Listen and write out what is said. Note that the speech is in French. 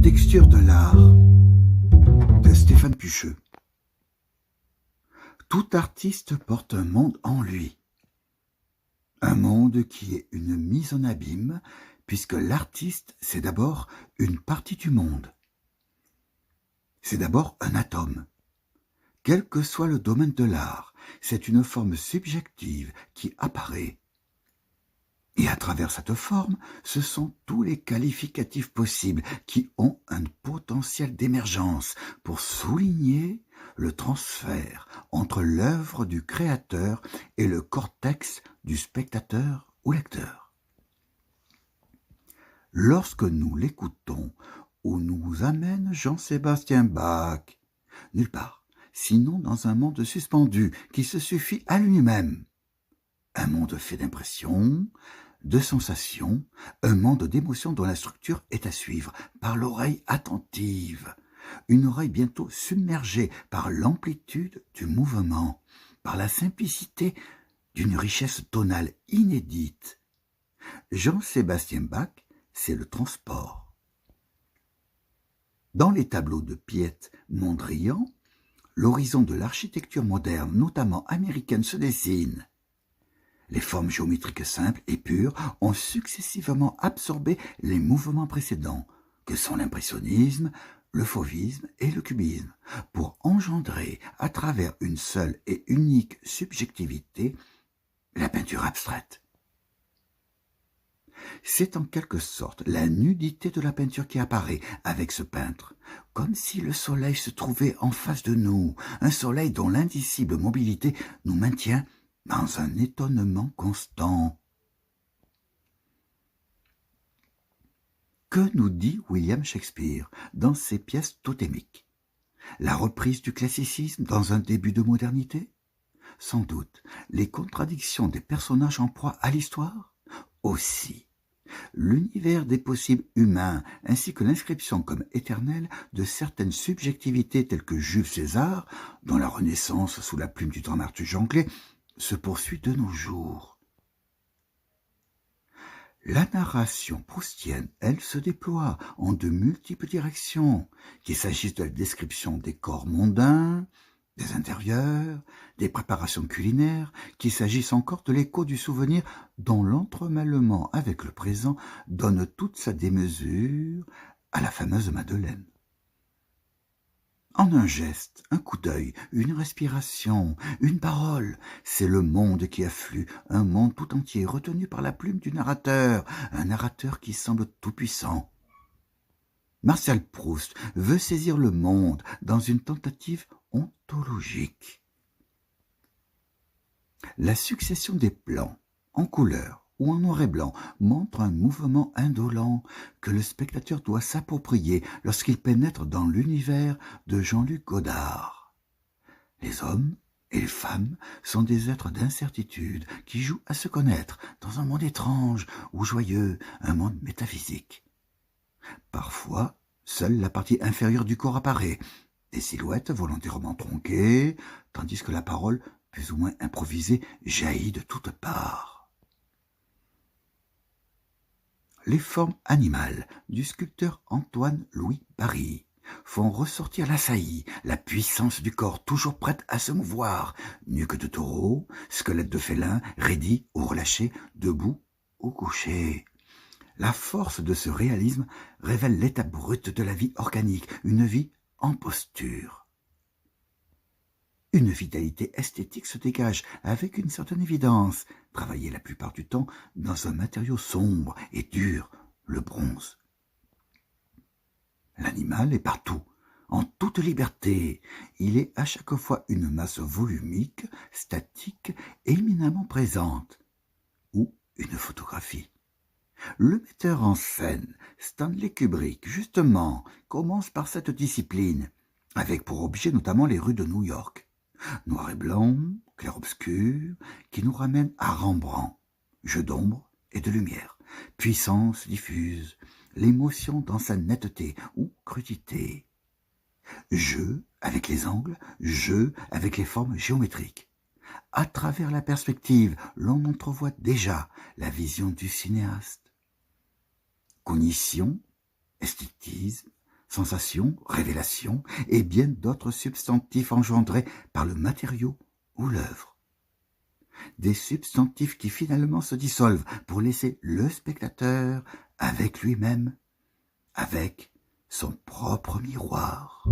texture de l'art de Stéphane Pucheux. Tout artiste porte un monde en lui. Un monde qui est une mise en abîme, puisque l'artiste, c'est d'abord une partie du monde. C'est d'abord un atome. Quel que soit le domaine de l'art, c'est une forme subjective qui apparaît. Et à travers cette forme, ce sont tous les qualificatifs possibles qui ont un potentiel d'émergence pour souligner le transfert entre l'œuvre du créateur et le cortex du spectateur ou lecteur. Lorsque nous l'écoutons, où nous amène Jean-Sébastien Bach? Nulle part, sinon dans un monde suspendu qui se suffit à lui-même. Un monde fait d'impressions, de sensations, un monde d'émotions dont la structure est à suivre par l'oreille attentive, une oreille bientôt submergée par l'amplitude du mouvement, par la simplicité d'une richesse tonale inédite. Jean-Sébastien Bach, c'est le transport. Dans les tableaux de Piet Mondrian, l'horizon de l'architecture moderne, notamment américaine, se dessine. Les formes géométriques simples et pures ont successivement absorbé les mouvements précédents, que sont l'impressionnisme, le fauvisme et le cubisme, pour engendrer, à travers une seule et unique subjectivité, la peinture abstraite. C'est en quelque sorte la nudité de la peinture qui apparaît avec ce peintre, comme si le soleil se trouvait en face de nous, un soleil dont l'indicible mobilité nous maintient dans un étonnement constant. Que nous dit William Shakespeare dans ses pièces totémiques? La reprise du classicisme dans un début de modernité? Sans doute. Les contradictions des personnages en proie à l'histoire? Aussi. L'univers des possibles humains, ainsi que l'inscription comme éternelle de certaines subjectivités telles que Jules César, dont la renaissance sous la plume du dramaturge anglais se poursuit de nos jours. La narration proustienne, elle, se déploie en de multiples directions, qu'il s'agisse de la description des corps mondains, des intérieurs, des préparations culinaires, qu'il s'agisse encore de l'écho du souvenir dont l'entremêlement avec le présent donne toute sa démesure à la fameuse Madeleine. En un geste, un coup d'œil, une respiration, une parole, c'est le monde qui afflue, un monde tout entier retenu par la plume du narrateur, un narrateur qui semble tout-puissant. Marcel Proust veut saisir le monde dans une tentative ontologique. La succession des plans, en couleur ou en noir et blanc, montre un mouvement indolent que le spectateur doit s'approprier lorsqu'il pénètre dans l'univers de Jean-Luc Godard. Les hommes et les femmes sont des êtres d'incertitude qui jouent à se connaître dans un monde étrange ou joyeux, un monde métaphysique. Parfois, seule la partie inférieure du corps apparaît, des silhouettes volontairement tronquées, tandis que la parole, plus ou moins improvisée, jaillit de toutes parts. Les formes animales du sculpteur Antoine-Louis Barye font ressortir la saillie, la puissance du corps toujours prête à se mouvoir, nuque de taureau, squelette de félin, raidi ou relâché, debout ou couché. La force de ce réalisme révèle l'état brut de la vie organique, une vie en posture. Une vitalité esthétique se dégage avec une certaine évidence, travaillée la plupart du temps dans un matériau sombre et dur, le bronze. L'animal est partout, en toute liberté. Il est à chaque fois une masse volumique, statique, éminemment présente, ou une photographie. Le metteur en scène, Stanley Kubrick, justement, commence par cette discipline, avec pour objet notamment les rues de New York. Noir et blanc, clair-obscur, qui nous ramène à Rembrandt, jeu d'ombre et de lumière, puissance diffuse, l'émotion dans sa netteté ou crudité. Jeu avec les angles, jeu avec les formes géométriques. À travers la perspective, l'on entrevoit déjà la vision du cinéaste. Cognition, esthétisme, sensation, révélation et bien d'autres substantifs engendrés par le matériau ou l'œuvre. Des substantifs qui finalement se dissolvent pour laisser le spectateur avec lui-même, avec son propre miroir.